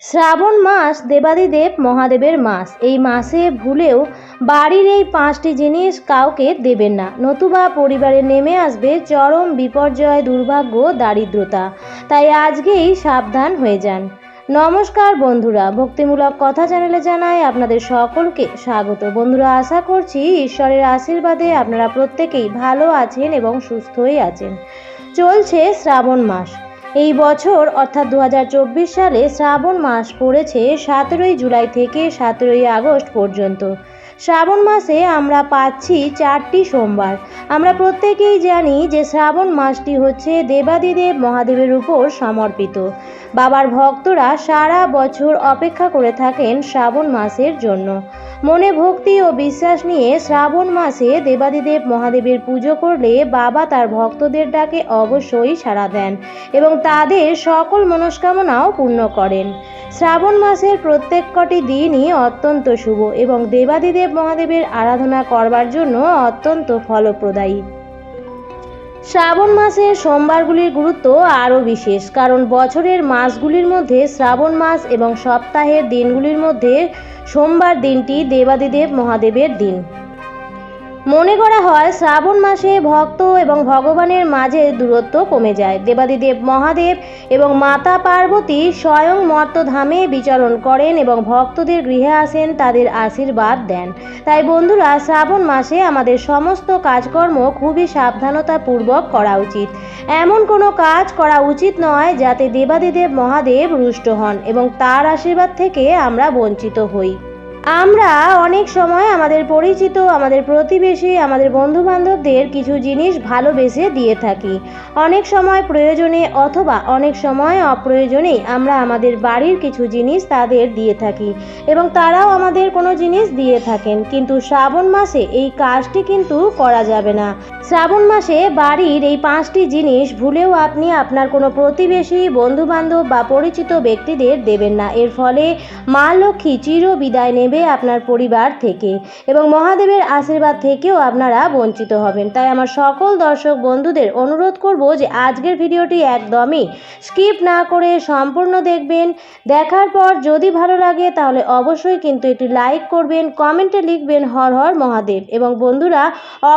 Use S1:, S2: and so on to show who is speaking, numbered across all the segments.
S1: শ্রাবণ মাস দেবাদিদেব মহাদেবের মাস। এই মাসে ভুলেও বাড়ির এই 5টি জিনিস কাউকে দেবেন না, নতুবা পরিবারে নেমে আসবে চরম বিপর্যয়, দুর্ভাগ্য, দারিদ্রতা। তাই আজকেই সাবধান হয়ে যান। নমস্কার বন্ধুরা, ভক্তিমূলক কথা চ্যানেলে জানাই আপনাদের সকলকে স্বাগত। বন্ধুরা, আশা করছি ঈশ্বরের আশীর্বাদে আপনারা প্রত্যেকেই ভালো আছেন এবং সুস্থই আছেন। চলছে শ্রাবণ মাস। এই বছর অর্থাৎ 2024 সালে শ্রাবণ মাস পড়েছে 17 জুলাই থেকে 17 আগস্ট পর্যন্ত। শ্রাবণ মাসে আমরা পাচ্ছি 4টি সোমবার। আমরা প্রত্যেকেই জানি যে শ্রাবণ মাসটি হচ্ছে দেবাদিদেব মহাদেবের উপর সমর্পিত। বাবার ভক্তরা সারা বছর অপেক্ষা করে থাকেন শ্রাবণ মাসের জন্য। মনে ভক্তি ও বিশ্বাস নিয়ে শ্রাবণ মাসে দেবাদিদেব মহাদেবের পুজো করলে বাবা তার ভক্তদের ডাকে অবশ্যই সাড়া দেন এবং তাদের সকল মনস্কামনাও পূর্ণ করেন। শ্রাবণ মাসের প্রত্যেক কটি দিনই অত্যন্ত শুভ এবং দেবাদিদেব মহাদেবের আরাধনা করবার জন্য অত্যন্ত ফলপ্রদায়ী। শ্রাবণ মাসের সোমবারগুলির গুরুত্ব আরও বিশেষ, কারণ বছরের মাসগুলির মধ্যে শ্রাবণ মাস এবং সপ্তাহের দিনগুলির মধ্যে সোমবার দিনটি দেবাদিদেব মহাদেবের দিন। মনে করা হয় শ্রাবণ মাসে ভক্ত এবং ভগবানের মাঝে দূরত্ব কমে যায়। দেবাদিদেব মহাদেব এবং মাতা পার্বতী স্বয়ং মর্তধামে বিচরণ করেন এবং ভক্তদের গৃহে আসেন, তাদের আশীর্বাদ দেন। তাই বন্ধুরা, শ্রাবণ মাসে আমাদের সমস্ত কাজকর্ম খুবই সাবধানতাপূর্বক করা উচিত। এমন কোনো কাজ করা উচিত নয় যাতে দেবাদিদেব মহাদেব রুষ্ট হন এবং তার আশীর্বাদ থেকে আমরা বঞ্চিত হই। আমরা অনেক সময় আমাদের পরিচিত, আমাদের প্রতিবেশী, আমাদের বন্ধু বান্ধবদের কিছু জিনিস ভালোবেসে দিয়ে থাকি। অনেক সময় প্রয়োজনে অথবা অনেক সময় অপ্রয়োজনেই আমরা আমাদের বাড়ির কিছু জিনিস তাদের দিয়ে থাকি এবং তারাও আমাদের কোনো জিনিস দিয়ে থাকেন। কিন্তু শ্রাবণ মাসে এই কাজটি কিন্তু করা যাবে না। শ্রাবণ মাসে বাড়ির এই 5টি জিনিস ভুলেও আপনি আপনার কোনো প্রতিবেশী, বন্ধু বান্ধব বা পরিচিত ব্যক্তিদের দেবেন না। এর ফলে মা লক্ষ্মী চির বিদায় নেবে আপনার পরিবার থেকে এবং মহাদেবের আশীর্বাদ থেকেও আপনারা বঞ্চিত হবেন। তাই আমার সকল দর্শক বন্ধুদের অনুরোধ করব যে আজকের ভিডিওটি একদমই স্কিপ না করে সম্পূর্ণ দেখবেন। দেখার পর যদি ভালো লাগে তাহলে অবশ্যই কিন্তু একটি লাইক করবেন, কমেন্টে লিখবেন হর হর মহাদেব এবং বন্ধুরা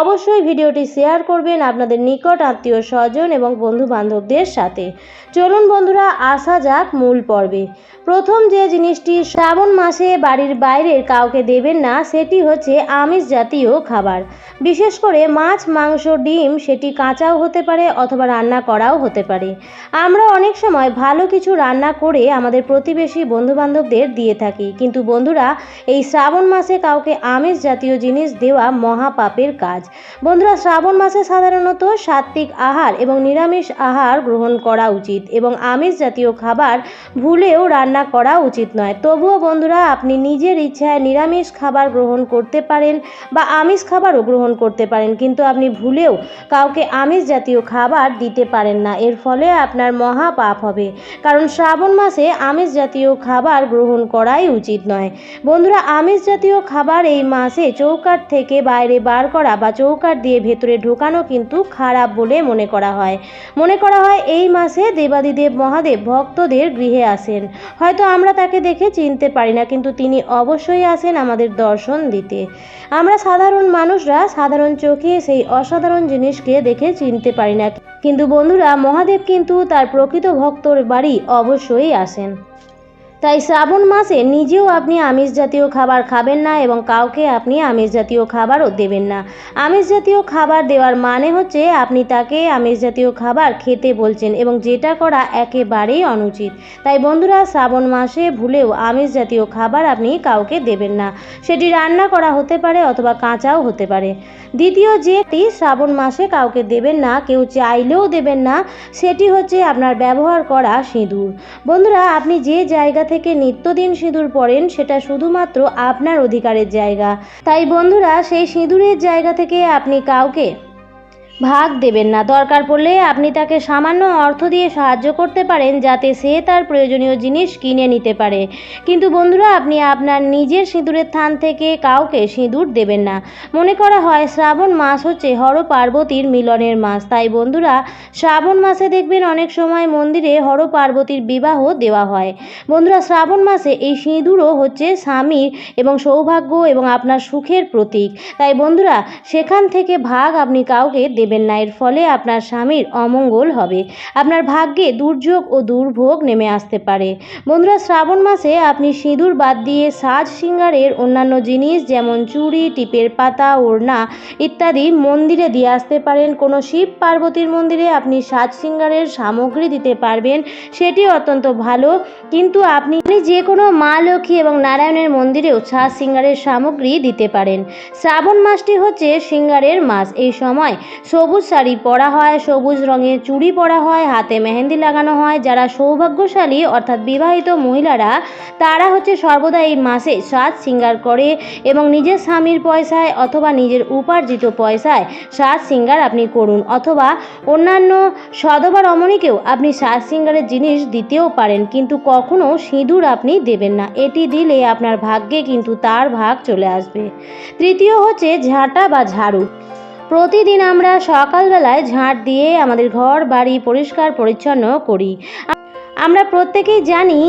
S1: অবশ্যই ভিডিওটি শেয়ার করবেন আপনাদের নিকট আত্মীয় স্বজন এবং বন্ধু বান্ধবদের সাথে। চলুন বন্ধুরা, আসা যাক মূল পর্বে। প্রথম যে জিনিসটি শ্রাবণ মাসে বাড়ির বাইরের কাউকে দেবেন না সেটি হচ্ছে আমিষ জাতীয় খাবার। বিশেষ করে মাছ, মাংস, ডিম, সেটি কাঁচাও হতে পারে অথবা রান্না করাও হতে পারে। আমরা অনেক সময় ভালো কিছু রান্না করে আমাদের প্রতিবেশী, বন্ধুবান্ধবদের দিয়ে থাকি, কিন্তু বন্ধুরা এই শ্রাবণ মাসে কাউকে আমিষ জাতীয় জিনিস দেওয়া মহাপাপের কাজ। বন্ধুরা, শ্রাবণ মাসে সাধারণত সাত্ত্বিক আহার এবং নিরামিষ আহার গ্রহণ করা উচিত এবং আমিষ জাতীয় খাবার ভুলেও রান্না করা উচিত নয়। তবুও বন্ধুরা, আপনি নিজের ইচ্ছায় নিরামিষ খাবার গ্রহণ করতে পারেন বা আমিষ খাবারও গ্রহণ করতে পারেন, কিন্তু আপনি ভুলেও কাউকে আমিষ জাতীয় খাবার দিতে পারেন না। এর ফলে আপনার মহা পাপ হবে, কারণ শ্রাবণ মাসে আমিষ জাতীয় খাবার গ্রহণ করাই উচিত নয়। বন্ধুরা, আমিষ জাতীয় খাবার এই মাসে চৌকাঠ থেকে বাইরে বার করা বা চৌকাঠ দিয়ে ভেতরে ঢোকানো কিন্তু খারাপ বলে মনে করা হয়। এই মাসে দেবাদিদেব মহাদেব ভক্তদের গৃহে আসেন। হয়তো আমরা তাকে দেখে চিনতে পারি না, কিন্তু তিনি অবশ্যই আসেন আমাদের দর্শন দিতে। আমরা সাধারণ মানুষরা সাধারণ চোখে সেই অসাধারণ জিনিসকে দেখে চিনতে পারি না, কিন্তু বন্ধুরা মহাদেব কিন্তু তার প্রকৃত ভক্তর বাড়ি অবশ্যই আসেন। তাই শ্রাবণ মাসে নিজেও আপনি আমিষ জাতীয় খাবার খাবেন না এবং কাউকে আপনি আমিষ জাতীয় খাবারও দেবেন না। আমিষ জাতীয় খাবার দেওয়ার মানে হচ্ছে আপনি তাকে আমিষ জাতীয় খাবার খেতে বলছেন এবং যেটা করা একেবারেই অনুচিত। তাই বন্ধুরা, শ্রাবণ মাসে ভুলেও আমিষ জাতীয় খাবার আপনি কাউকে দেবেন না। সেটি রান্না করা হতে পারে অথবা কাঁচাও হতে পারে। দ্বিতীয় যেটি শ্রাবণ মাসে কাউকে দেবেন না, কেউ চাইলেও দেবেন না, সেটি হচ্ছে আপনার ব্যবহার করা সিঁদুর। বন্ধুরা, আপনি যে জায়গা থেকে নিত্যদিন সিঁদুর পরেন সেটা শুধুমাত্র আপনার অধিকারের জায়গা। তাই বন্ধুরা, সেই সিঁদুরের জায়গা থেকে আপনি কাউকে ভাগ দেবেন না। দরকার পড়লে আপনি তাকে সামান্য অর্থ দিয়ে সাহায্য করতে পারেন যাতে সে তার প্রয়োজনীয় জিনিস কিনে নিতে পারে। কিন্তু বন্ধুরা, আপনি আপনার নিজের সিঁদুরের থান থেকে কাউকে সিঁদুর দেবেন না। মনে করা হয় শ্রাবণ মাস হচ্ছে হর পার্বতীর মিলনের মাস। তাই বন্ধুরা, শ্রাবণ মাসে দেখবেন অনেক সময় মন্দিরে হর পার্বতীর বিবাহ দেওয়া হয়। বন্ধুরা, শ্রাবণ মাসে এই সিঁদুরও হচ্ছে স্বামীর এবং সৌভাগ্য এবং আপনার সুখের প্রতীক। তাই বন্ধুরা, সেখান থেকে ভাগ আপনি কাউকে দেবেন না। এর ফলে আপনার স্বামীর অমঙ্গল হবে, আপনার ভাগ্যে দুর্যোগ ও দুর্ভোগ নেমে আসতে পারে। বন্ধুরা, শ্রাবণ মাসে আপনি সিঁদুর বাদ দিয়ে সাজ সিঙ্গারের অন্যান্য জিনিস যেমন চুড়ি, টিপের পাতা, ওড়না ইত্যাদি মন্দিরে দিয়ে আসতে পারেন। কোনো শিব পার্বতীর মন্দিরে আপনি সাজ সিঙ্গারের সামগ্রী দিতে পারবেন, সেটি অত্যন্ত ভালো। কিন্তু আপনি যে কোনো মা লক্ষ্মী এবং নারায়ণের মন্দিরেও সাজ সিঙ্গারের সামগ্রী দিতে পারেন। শ্রাবণ মাসটি হচ্ছে সিঙ্গারের মাস। এই সময় সবুজ শাড়ি পরা হয়, সবুজ রঙের চুড়ি পরা হয়, হাতে মেহেন্দি লাগানো হয়। যারা সৌভাগ্যশালী অর্থাৎ বিবাহিত মহিলারা, তারা হচ্ছে সর্বদা এই মাসে সাজ সিঙ্গার করে এবং নিজের স্বামীর পয়সায় অথবা নিজের উপার্জিত পয়সায় সাজ সিঙ্গার আপনি করুন, অথবা অন্যান্য সধবা রমণীকেও আপনি সাজ সিঙ্গারের জিনিস দিতেও পারেন, কিন্তু কখনো সিঁদুর আপনি দেবেন না। এটি দিলে আপনার ভাগ্যে কিন্তু তার ভাগ চলে আসবে। তৃতীয় হচ্ছে ঝাঁটা বা ঝাড়ু। প্রতিদিন আমরা সকালবেলায় ঝাঁট দিয়ে আমাদের ঘর বাড়ি পরিষ্কার পরিচ্ছন্ন করি। আমরা প্রত্যেকেই জানি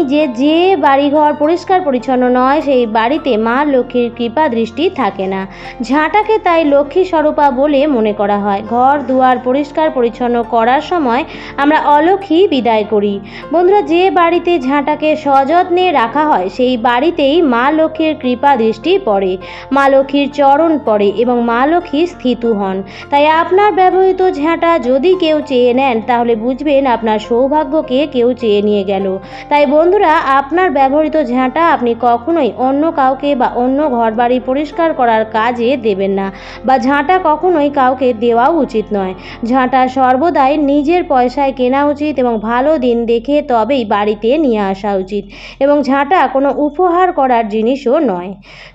S1: যে বাড়িঘর পরিষ্কার পরিচ্ছন্ন নয় সেই বাড়িতে মা লক্ষ্মীর কৃপা দৃষ্টি থাকে না। ঝাঁটাকে তাই লক্ষ্মী স্বরূপা বলে মনে করা হয়। ঘর দুয়ার পরিষ্কার পরিচ্ছন্ন করার সময় আমরা অলক্ষ্মী বিদায় করি। বন্ধুরা, যে বাড়িতে ঝাঁটাকে সযত্নে রাখা হয় সেই বাড়িতেই মা লক্ষ্মীর কৃপা দৃষ্টি পড়ে, মা লক্ষ্মীর চরণ পড়ে এবং মা লক্ষ্মী স্থিত হন। তাই আপনার ব্যবহৃত ঝাঁটা যদি কেউ চেয়ে নেন, তাহলে বুঝবেন আপনার সৌভাগ্যকে কেউ চেয়ে নিয়ে গেল। তাই বন্ধুরা, আপনার ব্যবহৃত ঝাঁটা আপনি কখনোই অন্য কাউকে বা অন্য ঘরবাড়ি পরিষ্কার করার কাজে দেবেন না, বা ঝাঁটা কখনোই কাউকে দেওয়াও উচিত নয়। ঝাঁটা সর্বদাই নিজের পয়সায় কেনা উচিত এবং ভালো দিন দেখে তবেই বাড়িতে নিয়ে আসা উচিত, এবং ঝাঁটা কোনো উপহার করার জিনিসও নয়।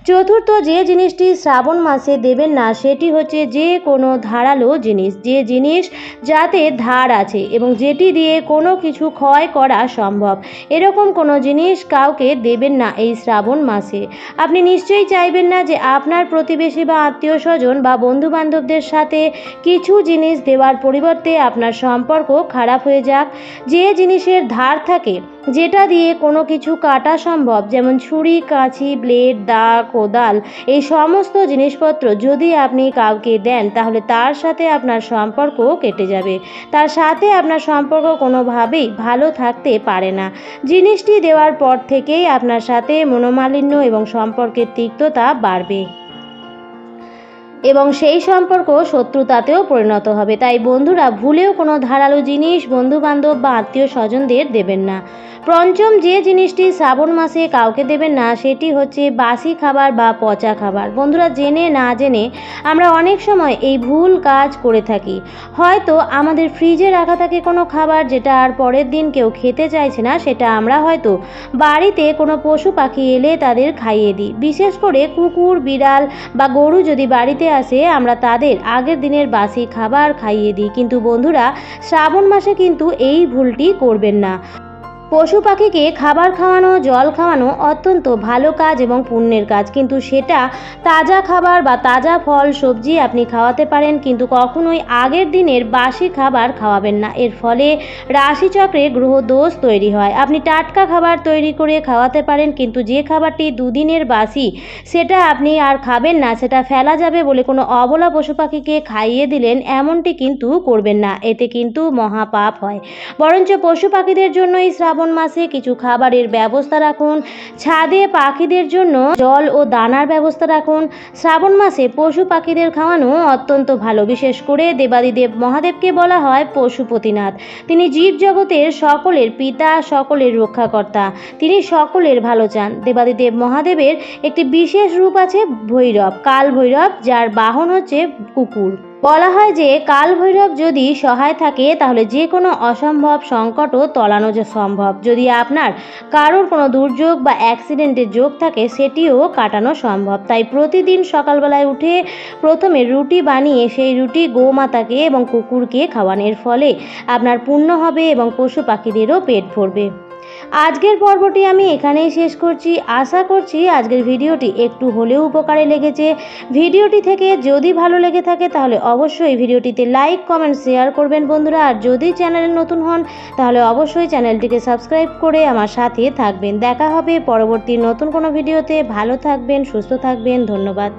S1: চতুর্থ যে জিনিসটি শ্রাবণ মাসে দেবেন না, সেটি হচ্ছে যে কোনো ধারালো জিনিস, যে জিনিস যাতে ধার আছে এবং যেটি দিয়ে কোনো কিছু ক্ষয় করা সম্ভব, এরকম কোনো জিনিস কাউকে দেবেন না এই শ্রাবণ মাসে। আপনি নিশ্চয়ই চাইবেন না যে আপনার প্রতিবেশী বা আত্মীয় স্বজন বা বন্ধু বান্ধবদের সাথে কিছু জিনিস দেওয়ার পরিবর্তে আপনার সম্পর্ক খারাপ হয়ে যাক। যে জিনিসের ধার থাকে, যেটা দিয়ে কোনো কিছু কাটা সম্ভব, যেমন ছুরি, কাঁচি, ব্লেড, দা, কোদাল, এই সমস্ত জিনিসপত্র যদি আপনি কাউকে দেন, তাহলে তার সাথে আপনার সম্পর্ক কেটে যাবে, তার সাথে আপনার সম্পর্ক কোনোভাবেই ভালো থাকতে পারে না। জিনিসটি দেওয়ার পর থেকেই আপনার সাথে মনোমালিন্য এবং সম্পর্কের তিক্ততা বাড়বে এবং সেই সম্পর্ক শত্রুতাতেও পরিণত হবে। তাই বন্ধুরা, ভুলেও কোনো ধারালো জিনিস বন্ধু বান্ধব বা আত্মীয় স্বজনদের দেবেন না। পঞ্চম যে জিনিসটি শ্রাবণ মাসে কাউকে দেবেন না, সেটি হচ্ছে বাসি খাবার বা পচা খাবার। বন্ধুরা, জেনে না জেনে আমরা অনেক সময় এই ভুল কাজ করে থাকি। হয়তো আমাদের ফ্রিজে রাখা থাকে কোনো খাবার, যেটা আর পরের দিন কেউ খেতে চাইছে না, সেটা আমরা হয়তো বাড়িতে কোনো পশু পাখি এলে তাদের খাইয়ে দিই। বিশেষ করে কুকুর, বিড়াল বা গরু যদি বাড়িতে আসে, আমরা তাদের আগের দিনের বাসি খাবার খাইয়ে দিই। কিন্তু বন্ধুরা, শ্রাবণ মাসে কিন্তু এই ভুলটি করবেন না। পশু পাখিকে খাবার খাওয়ানো, জল খাওয়ানো অত্যন্ত ভালো কাজ এবং পুণ্যের কাজ, কিন্তু সেটা তাজা খাবার বা তাজা ফল সবজি আপনি খাওয়াতে পারেন, কিন্তু কখনোই আগের দিনের বাসি খাবার খাওয়াবেন না। এর ফলে রাশিচক্রে গ্রহদোষ তৈরি হয়। আপনি টাটকা খাবার তৈরি করে খাওয়াতে পারেন, কিন্তু যে খাবারটি দুদিনের বাসি সেটা আপনি আর খাবেন না, সেটা ফেলা যাবে বলে কোনো অবলা পশু পাখিকে খাইয়ে দিলেন, এমনটি কিন্তু করবেন না। এতে কিন্তু মহাপাপ হয়। বরঞ্চ পশু পাখিদের জন্যই শ্রাবণ মাসে কিছু খাবারের ব্যবস্থা রাখুন। ছাদে পাখিদের জন্য জল ও দানার ব্যবস্থা রাখুন। শ্রাবণ মাসে পশু পাখিদের খাওয়ানো অত্যন্ত ভালো। বিশেষ করে দেবাদিদেব মহাদেবকে বলা হয় পশুপতিনাথ। তিনি জীব জগতের সকলের পিতা, সকলের রক্ষাকর্তা। তিনি সকলের ভালো চান। দেবাদিদেব মহাদেবের একটি বিশেষ রূপ আছে ভৈরব, কাল ভৈরব, যার বাহন হচ্ছে কুকুর। বলা হয় যে কাল ভৈরব যদি সহায় থাকে তাহলে যে কোনো অসম্ভব সংকটও টলানো সম্ভব। যদি আপনার কারোর কোনো দুর্যোগ বা অ্যাক্সিডেন্টের যোগ থাকে সেটিও কাটানো সম্ভব। তাই প্রতিদিন সকালবেলায় উঠে প্রথমে রুটি বানিয়ে সেই রুটি গোমাতাকে এবং কুকুরকে খাওয়ানোর ফলে আপনার পুণ্য হবে এবং পশু পাখিদেরও পেট ভরবে। আজকের পর্বটি আমি এখানেই শেষ করছি। আশা করছি আজকের ভিডিওটি একটু হলেও উপকারে লেগেছে। ভিডিওটি থেকে যদি ভালো লেগে থাকে তাহলে অবশ্যই ভিডিওটিতে লাইক কমেন্ট শেয়ার করবেন বন্ধুরা। আর যদি চ্যানেলে নতুন হন তাহলে অবশ্যই চ্যানেলটিকে সাবস্ক্রাইব করে আমার সাথে থাকবেন। দেখা হবে পরবর্তী নতুন কোনো ভিডিওতে। ভালো থাকবেন, সুস্থ থাকবেন। ধন্যবাদ।